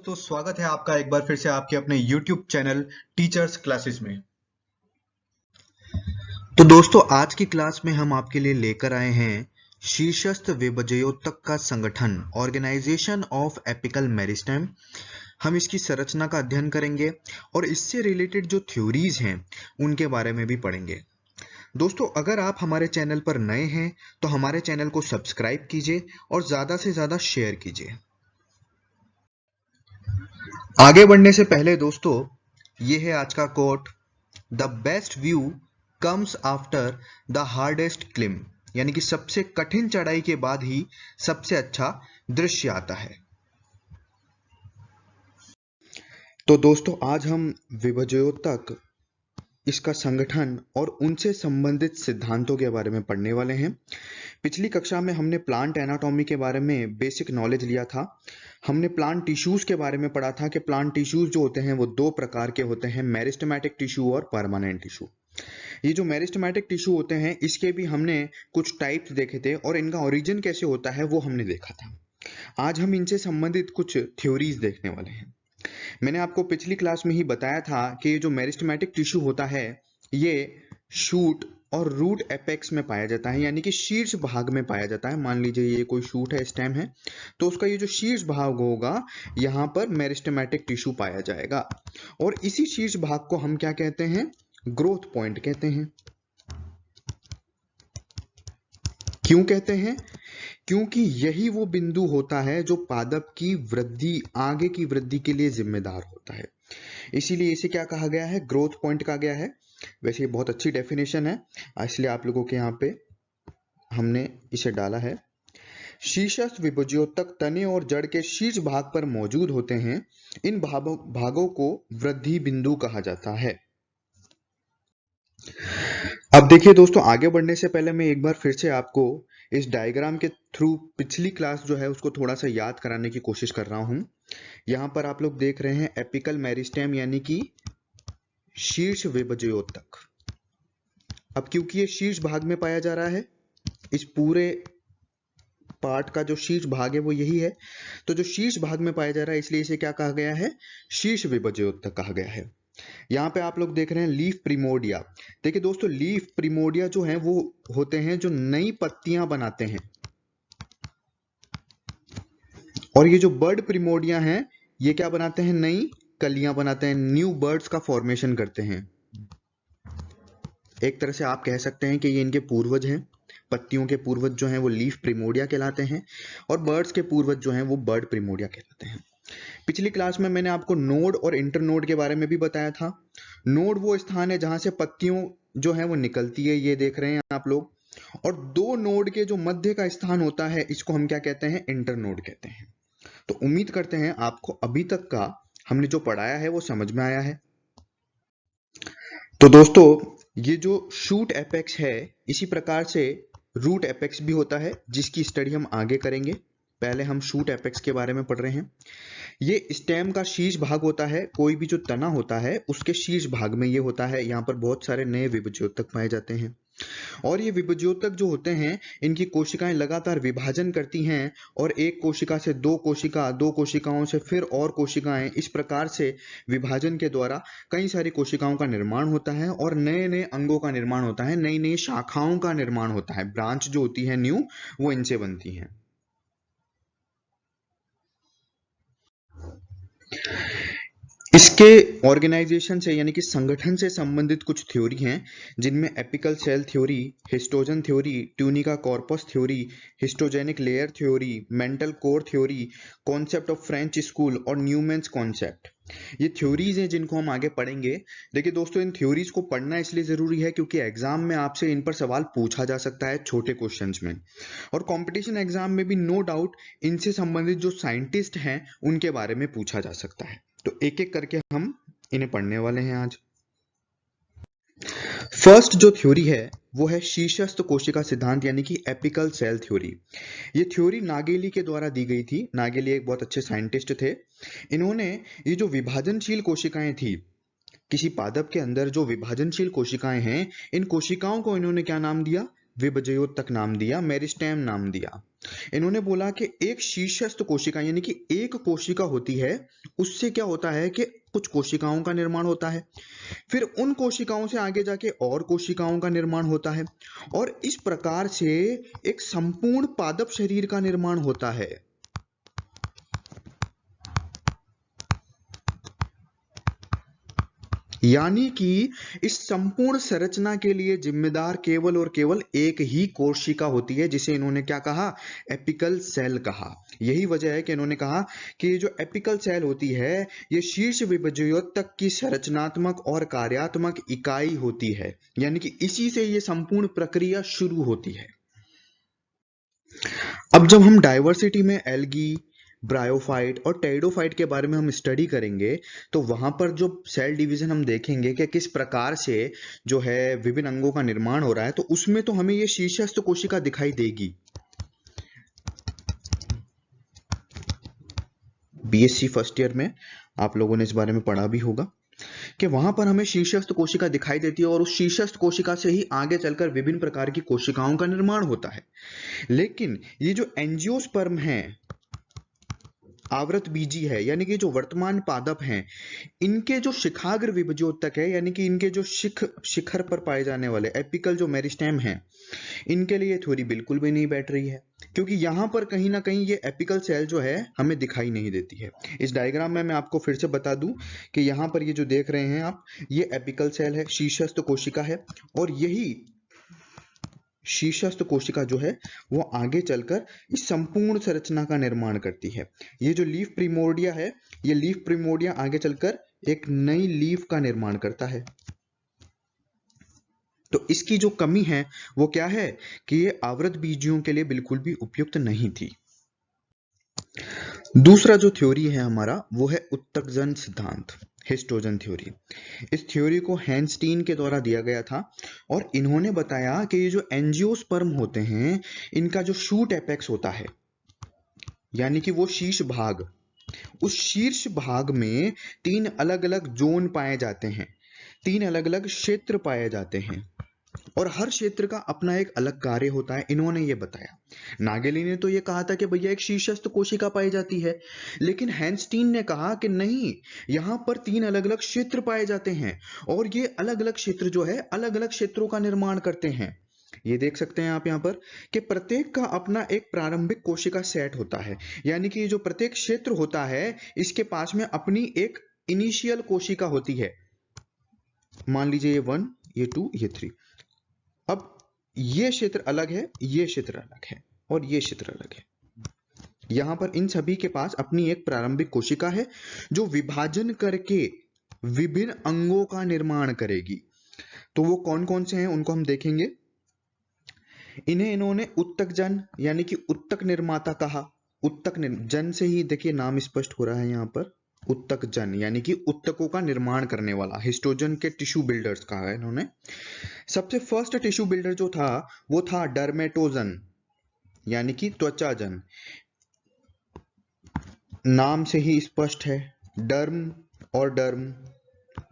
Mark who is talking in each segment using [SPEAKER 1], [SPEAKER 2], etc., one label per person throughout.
[SPEAKER 1] तो स्वागत है आपका एक बार फिर से आपके अपने YouTube चैनल टीचर्स क्लासेस में। तो दोस्तों आज की क्लास में हम आपके लिए लेकर आए हैं शीर्षस्थ विभज्योतक का संगठन ऑर्गेनाइजेशन ऑफ एपिकल मेरिस्टेम। हम इसकी संरचना का अध्ययन करेंगे और इससे रिलेटेड जो थ्योरीज हैं उनके बारे में भी पढ़ेंगे। दोस्तों अगर आप हमारे चैनल पर नए हैं तो हमारे चैनल को सब्सक्राइब कीजिए और ज़्यादा से ज़्यादा शेयर कीजिए। आगे बढ़ने से पहले दोस्तों ये है आज का quote, the best view comes after the hardest climb, यानी कि सबसे कठिन चढ़ाई के बाद ही सबसे अच्छा दृश्य आता है। तो दोस्तों आज हम विभज्योतक, इसका संगठन और उनसे संबंधित सिद्धांतों के बारे में पढ़ने वाले हैं। पिछली कक्षा में हमने प्लांट एनाटॉमी के बारे में बेसिक नॉलेज लिया था। हमने प्लांट टिश्यूज के बारे में पढ़ा था कि प्लांट टिश्यूज जो होते हैं वो दो प्रकार के होते हैं, मेरिस्टेमेटिक टिश्यू और परमानेंट टिश्यू। ये जो मेरिस्टेमेटिक टिश्यू होते हैं इसके भी हमने कुछ टाइप्स देखे थे और इनका ओरिजिन कैसे होता है वो हमने देखा था। आज हम इनसे संबंधित कुछ थ्योरीज देखने वाले हैं। मैंने आपको पिछली क्लास में ही बताया था कि ये जो मेरिस्टेमेटिक टिश्यू होता है ये शूट और रूट एपेक्स में पाया जाता है, यानी कि शीर्ष भाग में पाया जाता है। मान लीजिए ये कोई शूट है, स्टेम है, तो उसका ये जो शीर्ष भाग होगा यहाँ पर मेरिस्टेमेटिक टिश्यू पाया जाएगा और इसी शीर्ष भाग को हम क्या कहते हैं? ग्रोथ पॉइंट कहते हैं। क्यों कहते हैं? क्योंकि यही वो बिंदु होता है जो पादप की वृद्धि, आगे की वृद्धि के लिए जिम्मेदार होता है। इसीलिए इसे क्या कहा गया है? ग्रोथ पॉइंट कहा गया है। वैसे ये बहुत अच्छी डेफिनेशन है, इसलिए आप लोगों के यहाँ पे हमने इसे डाला है। शीर्षस्थ विभज्योतक तने और जड़ के शीर्ष भाग पर मौजूद होते हैं। इन भागों को वृद्धि बिंदु कहा जाता है। अब देखिए दोस्तों, आगे बढ़ने से पहले मैं एक बार फिर से आपको इस डायग्राम के थ्रू पिछली क्लास जो है उसको थोड़ा सा याद कराने की कोशिश कर रहा हूं। यहां पर आप लोग देख रहे हैं एपिकल मेरिस्टेम, यानी कि शीर्ष विभज्योतक। अब क्योंकि ये शीर्ष भाग में पाया जा रहा है, इस पूरे पार्ट का जो शीर्ष भाग है वो यही है, तो जो शीर्ष भाग में पाया जा रहा है इसलिए इसे क्या कहा गया है? शीर्ष विभज्योतक कहा गया है। यहाँ पे आप लोग देख रहे हैं लीफ प्रिमोडिया। देखिए दोस्तों, लीफ प्रिमोडिया जो है वो होते हैं जो नई पत्तियां बनाते हैं, और ये जो बर्ड प्रिमोडिया हैं ये क्या बनाते हैं? नई कलियां बनाते हैं, न्यू बर्ड्स का फॉर्मेशन करते हैं। एक तरह से आप कह सकते हैं कि ये इनके पूर्वज हैं। पत्तियों के पूर्वज जो हैं वो लीफ प्रिमोडिया कहलाते हैं और बर्ड्स के पूर्वज जो हैं वो बर्ड प्रिमोडिया कहलाते हैं। पिछली क्लास में मैंने आपको नोड और इंटरनोड के बारे में भी बताया था। नोड वो स्थान है जहां से पत्तियों जो है वो निकलती है, ये देख रहे हैं आप लोग, और दो नोड के जो मध्य का स्थान होता है इसको हम क्या कहते हैं? इंटरनोड कहते हैं। तो उम्मीद करते हैं आपको अभी तक का हमने जो पढ़ाया है वो समझ में आया है। तो दोस्तों ये जो शूट एपेक्स है इसी प्रकार से रूट एपेक्स भी होता है, जिसकी स्टडी हम आगे करेंगे। पहले हम शूट एपेक्स के बारे में पढ़ रहे हैं। ये स्टेम का शीर्ष भाग होता है, कोई भी जो तना होता है उसके शीर्ष भाग में ये होता है। यहाँ पर बहुत सारे नए विभज्योतक पाए जाते हैं और ये विभज्योतक जो होते हैं इनकी कोशिकाएं लगातार विभाजन करती हैं और एक कोशिका से दो कोशिका, दो कोशिकाओं से फिर और कोशिकाएं, इस प्रकार से विभाजन के द्वारा कई सारी कोशिकाओं का निर्माण होता है और नए नए अंगों का निर्माण होता है, नई नई शाखाओं का निर्माण होता है। ब्रांच जो होती है न्यू, वो इनसे बनती है। इसके ऑर्गेनाइजेशन से यानी कि संगठन से संबंधित कुछ थ्योरी हैं, जिनमें apical cell theory, histogen theory, tunica corpus theory, histogenic layer theory, mantle core theory, concept of French school और न्यूमैन्स कॉन्सेप्ट, ये थ्योरीज हैं जिनको हम आगे पढ़ेंगे। देखिए दोस्तों, इन थ्योरीज को पढ़ना इसलिए जरूरी है क्योंकि एग्जाम में आपसे इन पर सवाल पूछा जा सकता है छोटे क्वेश्चंस में, और कंपटीशन एग्जाम में भी नो डाउट इनसे संबंधित जो साइंटिस्ट हैं उनके बारे में पूछा जा सकता है। तो एक एक करके हम इन्हें पढ़ने वाले हैं आज। फर्स्ट जो थ्योरी है वो है शीर्षस्थ कोशिका सिद्धांत, यानी कि एपिकल सेल थ्योरी। ये थ्योरी नागेली के द्वारा दी गई थी। नागेली एक बहुत अच्छे साइंटिस्ट थे। इन्होंने ये जो विभाजनशील कोशिकाएं थी, किसी पादप के अंदर जो विभाजनशील कोशिकाएं हैं, इन कोशिकाओं को इन्होंने क्या नाम दिया? विभजयोतक नाम दिया, मेरिस्टेम नाम दिया। इन्होंने बोला कि एक शीर्षस्थ कोशिका यानी कि एक कोशिका होती है, उससे क्या होता है कि कुछ कोशिकाओं का निर्माण होता है, फिर उन कोशिकाओं से आगे जाके और कोशिकाओं का निर्माण होता है, और इस प्रकार से एक संपूर्ण पादप शरीर का निर्माण होता है। यानी कि इस संपूर्ण संरचना के लिए जिम्मेदार केवल और केवल एक ही कोशिका होती है, जिसे इन्होंने क्या कहा, एपिकल सेल कहा। यही वजह है कि इन्होंने कहा कि ये जो एपिकल सेल होती है ये शीर्ष विभजयोतक की संरचनात्मक और कार्यात्मक इकाई होती है, यानी कि इसी से ये संपूर्ण प्रक्रिया शुरू होती है। अब जब हम डाइवर्सिटी में एल्गी, ब्रायोफाइट और टेरिडोफाइट के बारे में हम स्टडी करेंगे तो वहां पर जो सेल डिवीजन हम देखेंगे कि किस प्रकार से जो है विभिन्न अंगों का निर्माण हो रहा है, तो उसमें तो हमें ये शीर्षस्थ कोशिका दिखाई देगी। बीएससी फर्स्ट ईयर में आप लोगों ने इस बारे में पढ़ा भी होगा कि वहां पर हमें शीर्षस्थ कोशिका दिखाई देती है, और उस शीर्षस्थ कोशिका से ही आगे चलकर विभिन्न प्रकार की कोशिकाओं का निर्माण होता है। लेकिन ये जो एंजियोस्पर्म है, आवृत बीजी है, यानी कि जो वर्तमान पादप हैं, इनके जो शिखाग्र विभजोतक है, यानी कि इनके जो शिखर पर पाए जाने वाले एपिकल जो मेरिस्टेम है, इनके लिए थ्योरी बिल्कुल भी नहीं बैठ रही है, क्योंकि यहां पर कहीं ना कहीं ये एपिकल सेल जो है हमें दिखाई नहीं देती है। इस डायग्राम में मैं आपको फिर से बता दूं कि यहां पर ये जो देख रहे हैं आप, ये एपिकल सेल है, शीर्षस्थ कोशिका है, और यही शीर्षस्थ कोशिका जो है वो आगे चलकर इस संपूर्ण संरचना का निर्माण करती है। ये जो लीफ प्रिमोर्डिया है, ये लीफ प्रिमोर्डिया आगे चलकर एक नई लीफ का निर्माण करता है। तो इसकी जो कमी है वो क्या है कि ये आवृत बीजियों के लिए बिल्कुल भी उपयुक्त नहीं थी। दूसरा जो थ्योरी है हमारा वो है उत्तकजन सिद्धांत, हिस्टोजन थ्योरी। इस थ्योरी को हैंस्टीन के द्वारा दिया गया था, और इन्होंने बताया कि ये जो एंजियोस्पर्म होते हैं, इनका जो शूट एपेक्स होता है, यानी कि वो शीर्ष भाग, उस शीर्ष भाग में 3 अलग अलग जोन पाए जाते हैं, 3 अलग अलग क्षेत्र पाए जाते हैं, और हर क्षेत्र का अपना एक अलग कार्य होता है। इन्होंने ये बताया। नागेली ने तो ये कहा था कि भैया एक शीर्षस्थ कोशिका पाई जाती है, लेकिन हैंस्टीन ने कहा कि नहीं, यहां पर 3 अलग अलग क्षेत्र पाए जाते हैं, और ये अलग अलग क्षेत्र जो है अलग अलग क्षेत्रों का निर्माण करते हैं। ये देख सकते हैं आप यहां पर कि प्रत्येक का अपना एक प्रारंभिक कोशिका सेट होता है, यानी कि जो प्रत्येक क्षेत्र होता है इसके पास में अपनी एक इनिशियल कोशिका होती है। मान लीजिए ये 1, ये 2, ये 3। अब ये क्षेत्र अलग है, ये क्षेत्र अलग है, और ये क्षेत्र अलग है। यहां पर इन सभी के पास अपनी एक प्रारंभिक कोशिका है जो विभाजन करके विभिन्न अंगों का निर्माण करेगी। तो वो कौन कौन से हैं उनको हम देखेंगे। इन्हें इन्होंने उत्तकजन यानी कि उत्तक निर्माता कहा। उत्तक जन से ही देखिए नाम स्पष्ट हो रहा है यहाँ पर, उत्तकजन यानी कि उत्तकों का निर्माण करने वाला। हिस्टोजन के टिश्यू बिल्डर्स कहा है इन्होंने। सबसे फर्स्ट टिश्यू बिल्डर जो था वो था डर्मेटोजन यानी कि त्वचाजन। नाम से ही स्पष्ट है, डर्म और डर्म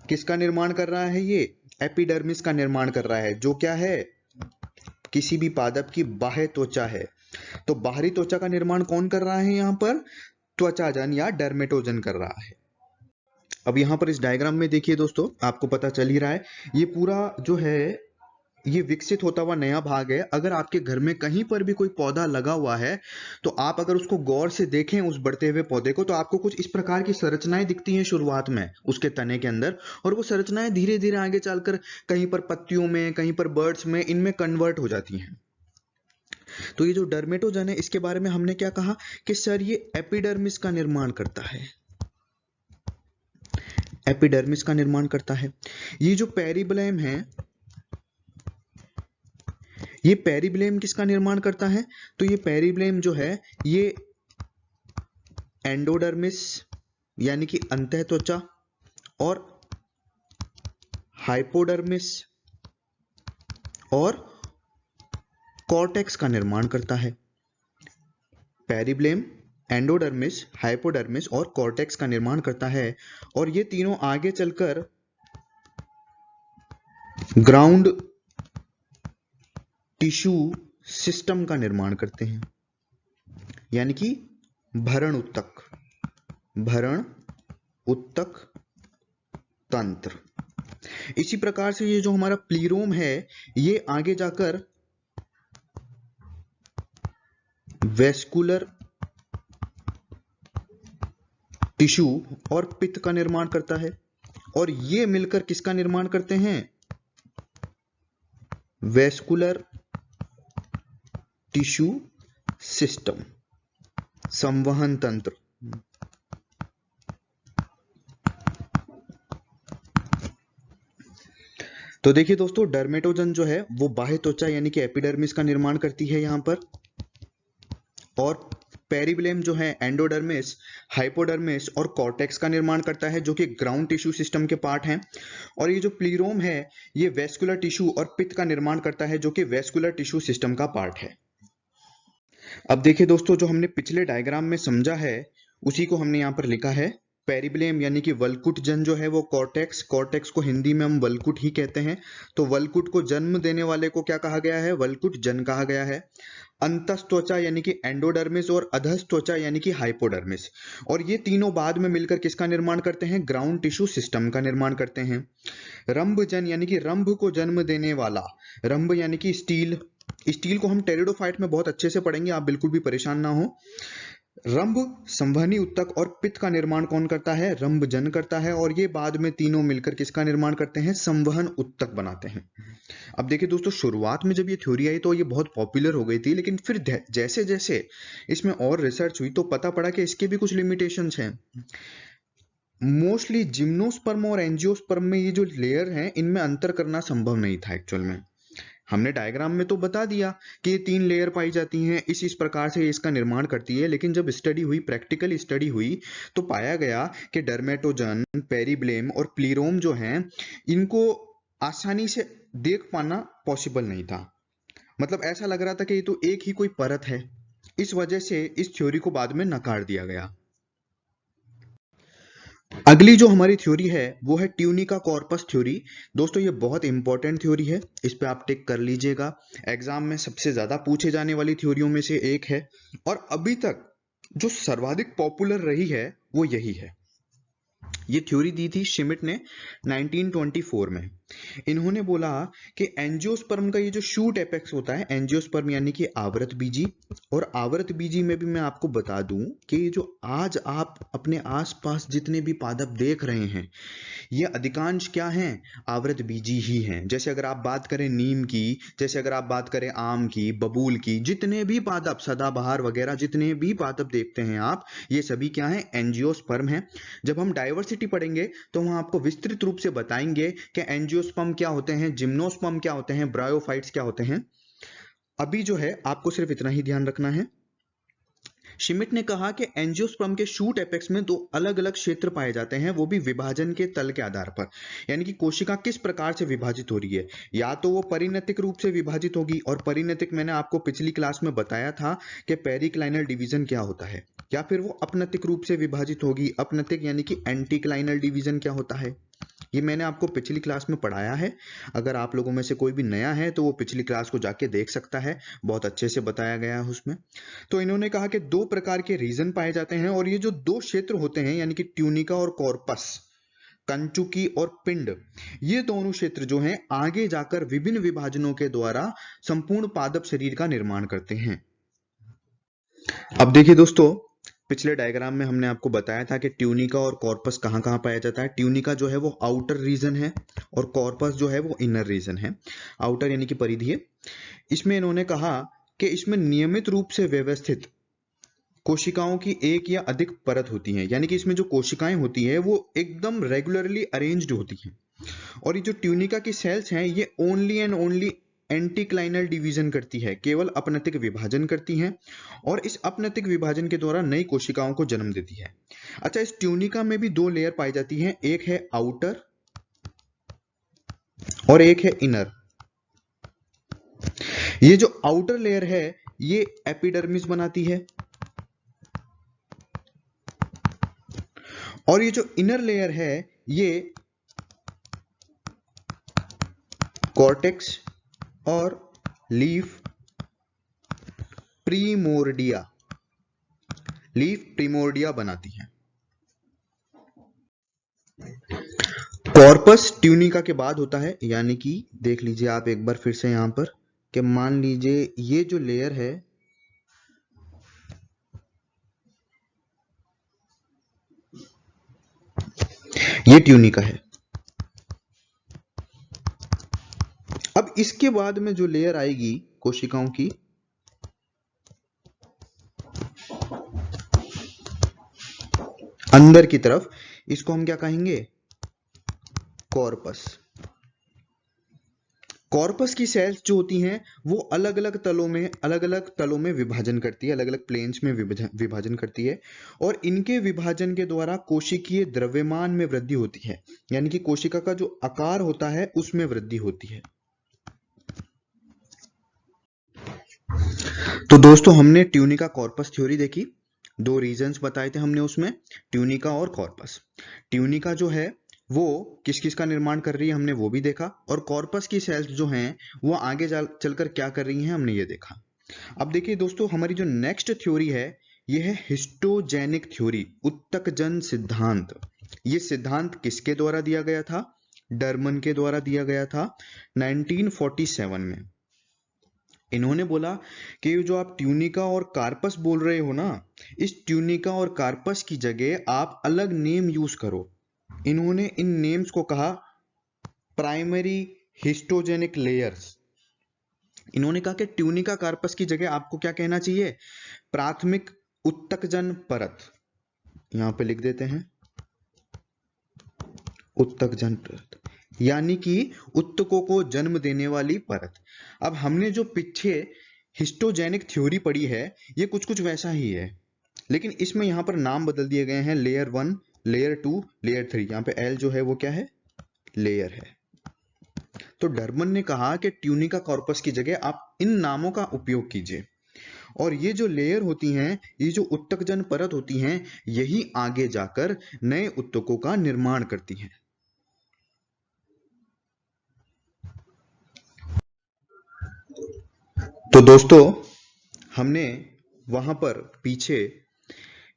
[SPEAKER 1] किसका निर्माण कर रहा है, ये एपिडर्मिस का निर्माण कर रहा है, जो क्या है, किसी भी पादप की बाह्य त्वचा है। तो बाहरी त्वचा का निर्माण कौन कर रहा है, यहां पर त्वचाजन या डर्मेटोजन कर रहा है। अब यहां पर इस डायग्राम में देखिए दोस्तों, आपको पता चल ही रहा है, ये पूरा जो है ये विकसित होता हुआ नया भाग है। अगर आपके घर में कहीं पर भी कोई पौधा लगा हुआ है तो आप अगर उसको गौर से देखें उस बढ़ते हुए पौधे को, तो आपको कुछ इस प्रकार की संरचनाएं दिखती हैं शुरुआत में उसके तने के अंदर, और वो संरचनाएं धीरे धीरे आगे चलकर कहीं पर पत्तियों में, कहीं पर बर्ड्स में, इनमें कन्वर्ट हो जाती हैं। तो ये जो डर्मेटोजन है इसके बारे में हमने क्या कहा कि सर ये एपिडर्मिस का निर्माण करता है, एपिडर्मिस का निर्माण करता है। ये जो पेरिब्लम है, ये पेरिब्लम किसका निर्माण करता है, तो ये पेरिब्लम जो है ये एंडोडर्मिस यानी कि अंतः त्वचा और हाइपोडर्मिस और कॉर्टेक्स का निर्माण करता है। पेरिब्लम, एंडोडर्मिस, हाइपोडर्मिस और कॉर्टेक्स का निर्माण करता है, और ये तीनों आगे चलकर ग्राउंड टिश्यू सिस्टम का निर्माण करते हैं, यानी कि भरण उत्तक तंत्र। इसी प्रकार से ये जो हमारा प्लीरोम है ये आगे जाकर वेस्कुलर टिश्यू और पित्त का निर्माण करता है, और ये मिलकर किसका निर्माण करते हैं? वेस्कुलर टिश्यू सिस्टम, संवहन तंत्र। तो देखिए दोस्तों, डर्मेटोजन जो है वो बाह्य त्वचा यानी कि एपिडर्मिस का निर्माण करती है यहां पर, और पेरिब्लेम जो है एंडोडर्मिस, हाइपोडर्मिस और कॉर्टेक्स का निर्माण करता है, जो कि ग्राउंड टिश्यू सिस्टम के पार्ट हैं। और ये जो प्लीरोम है ये वेस्कुलर टिश्यू और पित्त का निर्माण करता है, जो कि वेस्कुलर टिश्यू सिस्टम का पार्ट है। अब देखिए दोस्तों, जो हमने पिछले डायग्राम में समझा है उसी को हमने यहाँ पर लिखा है। पेरिब्लेम यानी कि वल्कुट जन जो है वो कॉर्टेक्स, कॉर्टेक्स को हिंदी में हम वल्कुट ही कहते हैं, तो वल्कुट को जन्म देने वाले को क्या कहा गया है? वल्कुट जन कहा गया है। अंतस्थ त्वचा यानी कि एंडोडर्मिस और अधस्थ त्वचा यानी कि हाइपोडर्मिस, और ये तीनों बाद में मिलकर किसका निर्माण करते हैं? ग्राउंड टिश्यू सिस्टम का निर्माण करते हैं। रंभजन यानी कि रंभ को जन्म देने वाला, रंभ यानी कि स्टील, स्टील को हम टेरिडोफाइट में बहुत अच्छे से पढ़ेंगे, आप बिल्कुल भी परेशान ना हो। रंभ, संवहनी उत्तक और पित्त का निर्माण कौन करता है? रंभजन करता है, और ये बाद में तीनों मिलकर किसका निर्माण करते हैं? संवहन उत्तक बनाते हैं। अब देखिए दोस्तों, शुरुआत में जब ये थ्योरी आई तो ये बहुत पॉपुलर हो गई थी, लेकिन फिर जैसे जैसे इसमें और रिसर्च हुई तो पता पड़ा कि इसके भी कुछ लिमिटेशंस हैं। मोस्टली जिम्नोस्पर्म और एंजियोस्पर्म में ये जो लेयर हैं इनमें अंतर करना संभव नहीं था एक्चुअल में। हमने डायग्राम में तो बता दिया कि ये 3 लेयर पाई जाती हैं, इस प्रकार से इसका निर्माण करती है, लेकिन जब स्टडी हुई, प्रैक्टिकल स्टडी हुई, तो पाया गया कि डर्मेटोजन, पेरिब्लेम और प्लीरोम जो हैं इनको आसानी से देख पाना पॉसिबल नहीं था। मतलब ऐसा लग रहा था कि ये तो एक ही कोई परत है, इस वजह से इस थ्योरी को बाद में नकार दिया गया। अगली जो हमारी थ्योरी है वो है ट्यूनिका कॉर्पस थ्योरी। दोस्तों ये बहुत इंपॉर्टेंट थ्योरी है, इस पे आप टिक कर लीजिएगा, एग्जाम में सबसे ज्यादा पूछे जाने वाली थ्योरियों में से एक है, और अभी तक जो सर्वाधिक पॉपुलर रही है वो यही है। ये थ्योरी दी थी शिमिट ने 1924 में। इन्होंने बोला कि एंजियोस्पर्म का ये जो शूट एपेक्स होता है, एंजियोस्पर्म यानी कि आवृत बीजी, और आवृत बीजी में भी मैं आपको बता दूं कि ये जो आज आप अपने आसपास जितने भी पादप देख रहे हैं ये अधिकांश क्या हैं? आवृत बीजी ही हैं। जैसे अगर आप बात करें नीम की, जैसे अगर आप बात करें आम की, बबूल की, जितने भी पादप, सदाबहार वगैरह जितने भी पादप देखते हैं आप, ये सभी क्या हैं? एंजियोस्पर्म हैं। जब हम डाइवर्सिटी पढ़ेंगे तो वहां आपको विस्तृत रूप से बताएंगे कि एंजियोस्पर्म क्या होते हैं, जिम्नोस्पर्म क्या होते हैं, ब्रायोफाइट्स क्या होते हैं। अभी जो है आपको सिर्फ इतना ही ध्यान रखना है। शिमिट ने कहा कि एंजियोस्पर्म के शूट एपेक्स में 2 अलग अलग क्षेत्र पाए जाते हैं, वो भी विभाजन के तल के आधार पर, यानी कि कोशिका किस प्रकार से विभाजित हो रही है। या तो वो परिणतिक रूप से विभाजित होगी, और परिणतिक मैंने आपको पिछली क्लास में बताया था कि पेरिक्लाइनल डिवीजन क्या होता है, या फिर वो अपनतिक रूप से विभाजित होगी। अपनतिक यानी कि एंटीक्लाइनल डिवीजन क्या होता है, ये मैंने आपको पिछली क्लास में पढ़ाया है। अगर आप लोगों में से कोई भी नया है तो वो पिछली क्लास को जाके देख सकता है, बहुत अच्छे से बताया गया है उसमें। तो इन्होंने कहा कि 2 प्रकार के रीजन पाए जाते हैं, और ये जो 2 क्षेत्र होते हैं यानी कि ट्यूनिका और कॉर्पस, कंचुकी और पिंड, ये दोनों क्षेत्र जो हैं आगे जाकर विभिन्न विभाजनों के द्वारा संपूर्ण पादप शरीर का निर्माण करते हैं। अब देखिए दोस्तों, पिछले डायग्राम में हमने आपको बताया था कि ट्यूनिका और कॉर्पस कहां कहां पाया जाता है। ट्यूनिका जो है वो आउटर रीजन है, और कॉर्पस जो है वो इनर रीजन है। आउटर यानी कि परिधीय। इसमें इन्होंने कहा कि इसमें नियमित रूप से व्यवस्थित कोशिकाओं की एक या अधिक परत होती है, यानी कि इसमें जो कोशिकाएं होती है वो एकदम रेगुलरली अरेंज्ड होती हैं। और ये जो ट्यूनिका की सेल्स हैं ये ओनली एंड ओनली एंटीक्लाइनल डिवीजन करती है, केवल अपनतिक विभाजन करती हैं, और इस अपनतिक विभाजन के द्वारा नई कोशिकाओं को जन्म देती है। अच्छा, इस ट्यूनिका में भी 2 लेयर पाई जाती हैं, एक है आउटर और एक है इनर। ये जो आउटर लेयर है ये एपिडर्मिस बनाती है, और ये जो इनर लेयर है ये कॉर्टेक्स और लीफ प्रीमोर्डिया, लीफ प्रीमोर्डिया बनाती हैं। कॉर्पस ट्यूनिका के बाद होता है, यानी कि देख लीजिए आप एक बार फिर से यहां पर कि मान लीजिए ये जो लेयर है ये ट्यूनिका है। अब इसके बाद में जो लेयर आएगी कोशिकाओं की, अंदर की तरफ, इसको हम क्या कहेंगे? कॉर्पस। कॉर्पस की सेल्स जो होती हैं वो अलग अलग तलों में विभाजन करती है, अलग अलग प्लेन्स में विभाजन करती है, और इनके विभाजन के द्वारा कोशिकीय द्रव्यमान में वृद्धि होती है, यानी कि कोशिका का जो आकार होता है उसमें वृद्धि होती है। तो दोस्तों हमने ट्यूनिका कॉर्पस थ्योरी देखी, दो रीजंस बताए थे हमने उसमें, ट्यूनिका और कॉर्पस। ट्यूनिका जो है वो किस किस का निर्माण कर रही है हमने वो भी देखा, और कॉर्पस की सेल्स जो हैं वो आगे चलकर क्या कर रही हैं हमने ये देखा। अब देखिए दोस्तों हमारी जो नेक्स्ट थ्योरी है ये है हिस्टोजेनिक थ्योरी, उत्तकजन सिद्धांत। ये सिद्धांत किसके द्वारा दिया गया था? डर्मन के द्वारा दिया गया था 1947 में। इन्होंने बोला कि जो आप ट्यूनिका और कार्पस बोल रहे हो ना, इस ट्यूनिका और कार्पस की जगह आप अलग नेम यूज करो। इन्होंने इन नेम्स को कहा प्राइमरी हिस्टोजेनिक लेयर्स। इन्होंने कहा कि ट्यूनिका कार्पस की जगह आपको क्या कहना चाहिए? प्राथमिक उत्तकजन परत। यहां पे लिख देते हैं उत्तकजन परत, यानी कि उत्तकों को जन्म देने वाली परत। अब हमने जो पीछे हिस्टोजेनिक थ्योरी पढ़ी है ये कुछ कुछ वैसा ही है, लेकिन इसमें यहां पर नाम बदल दिए गए हैं, लेयर 1, लेयर 2, लेयर 3। यहां पे एल जो है वो क्या है? लेयर है। तो डर्मन ने कहा कि ट्यूनिका कॉर्पस की जगह आप इन नामों का उपयोग कीजिए, और ये जो लेयर होती हैं, ये जो उत्तकजन परत होती हैं, यही आगे जाकर नए उत्तकों का निर्माण करती हैं। तो दोस्तों हमने वहां पर पीछे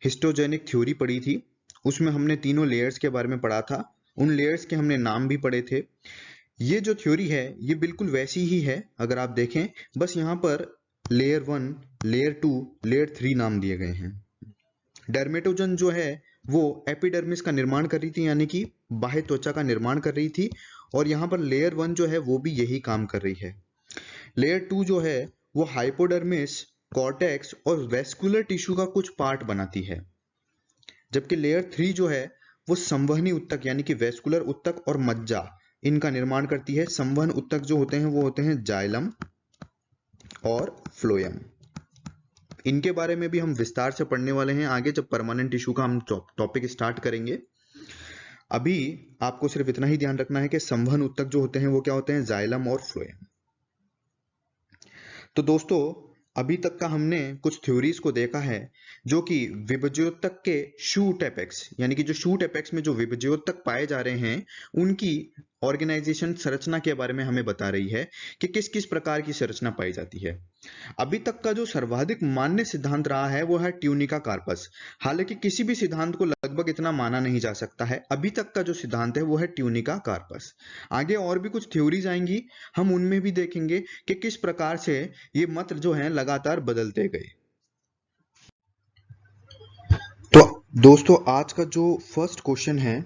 [SPEAKER 1] हिस्टोजेनिक थ्योरी पढ़ी थी, उसमें हमने तीनों लेयर्स के बारे में पढ़ा था, उन लेयर्स के हमने नाम भी पढ़े थे। ये जो थ्योरी है ये बिल्कुल वैसी ही है, अगर आप देखें, बस यहाँ पर लेयर 1, लेयर 2, लेयर 3 नाम दिए गए हैं। डर्मेटोजन जो है वो एपिडर्मिस का निर्माण कर रही थी, यानी कि बाह्य त्वचा का निर्माण कर रही थी, और यहाँ पर लेयर 1 जो है वो भी यही काम कर रही है। लेयर 2 जो है वो हाइपोडर्मिस, कॉर्टेक्स और वेस्कुलर टिश्यू का कुछ पार्ट बनाती है, जबकि लेयर 3 जो है वो संवहनी उत्तक यानी कि वेस्कुलर उत्तक और मज्जा इनका निर्माण करती है। संवहन उत्तक जो होते हैं वो होते हैं जाइलम और फ्लोएम। इनके बारे में भी हम विस्तार से पढ़ने वाले हैं आगे, जब परमानेंट टिश्यू का हम टॉपिक स्टार्ट करेंगे। अभी आपको सिर्फ इतना ही ध्यान रखना है कि संवहन उत्तक जो होते हैं वो क्या होते हैं? जाइलम और फ्लोएम। तो दोस्तों अभी तक का हमने कुछ थ्योरीज को देखा है जो कि विभज्योतक के शूट एपेक्स, यानी कि जो शूट एपेक्स में जो विभज्योतक पाए जा रहे हैं उनकी ऑर्गेनाइजेशन संरचना के बारे में हमें बता रही है कि किस किस प्रकार की संरचना पाई जाती है। अभी तक का जो सर्वाधिक मान्य सिद्धांत रहा है वो है ट्यूनिका कार्पस। हालांकि किसी भी सिद्धांत को लगभग इतना माना नहीं जा सकता है, अभी तक का जो सिद्धांत है वो है ट्यूनिका कार्पस। आगे और भी कुछ थ्योरीज आएंगी, हम उनमें भी देखेंगे कि किस प्रकार से ये मत जो हैं लगातार बदलते गए। तो दोस्तों आज का जो फर्स्ट क्वेश्चन है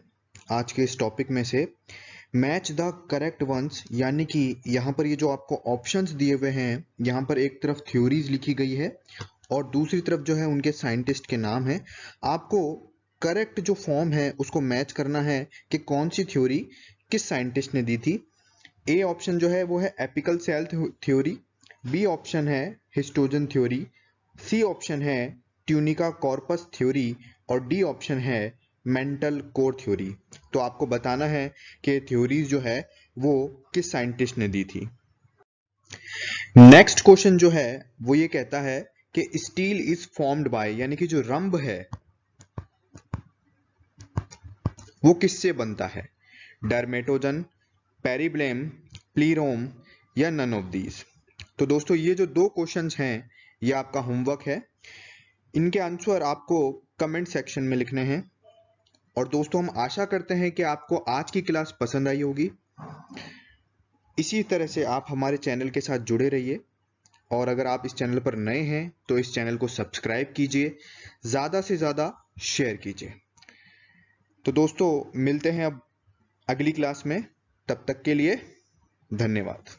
[SPEAKER 1] आज के इस टॉपिक में से, मैच द करेक्ट वंस, यानी कि यहाँ पर ये जो आपको ऑप्शंस दिए हुए हैं, यहाँ पर एक तरफ थ्योरीज लिखी गई है और दूसरी तरफ जो है उनके साइंटिस्ट के नाम है। आपको करेक्ट जो फॉर्म है उसको मैच करना है कि कौन सी थ्योरी किस साइंटिस्ट ने दी थी। ए ऑप्शन जो है वो है apical cell theory, B option है हिस्टोजन थ्योरी, सी ऑप्शन है ट्यूनिका कॉर्पस थ्योरी, और डी ऑप्शन है मेंटल कोर थ्योरी। तो आपको बताना है कि थ्योरीज जो है वो किस साइंटिस्ट ने दी थी। नेक्स्ट क्वेश्चन जो है वो ये कहता है कि स्टील इज फॉर्म्ड बाय, यानी कि जो रंभ है वो किससे बनता है? डर्मेटोजन, पेरिब्लेम, प्लीरोम या नन ऑफ दीज। तो दोस्तों ये जो 2 क्वेश्चंस हैं ये आपका होमवर्क है। इनके आंसर आपको कमेंट सेक्शन में लिखने हैं। और दोस्तों हम आशा करते हैं कि आपको आज की क्लास पसंद आई होगी। इसी तरह से आप हमारे चैनल के साथ जुड़े रहिए और अगर आप इस चैनल पर नए हैं तो इस चैनल को सब्सक्राइब कीजिए, ज़्यादा से ज़्यादा शेयर कीजिए। तो दोस्तों मिलते हैं अब अगली क्लास में, तब तक के लिए धन्यवाद।